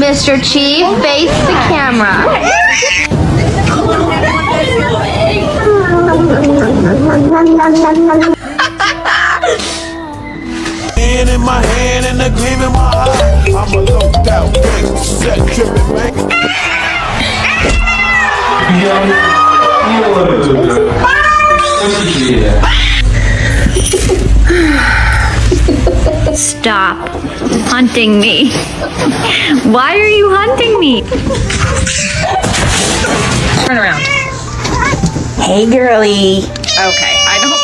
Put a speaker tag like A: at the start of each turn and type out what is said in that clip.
A: Mr. Chief, face the camera.
B: Hand in my hand and a gleam in my eye. I'm a loped out gangster, set tripping, man.
C: Stop hunting me. Why are you hunting me?
D: Turn around.
E: Hey, girly.
D: Okay, I don't.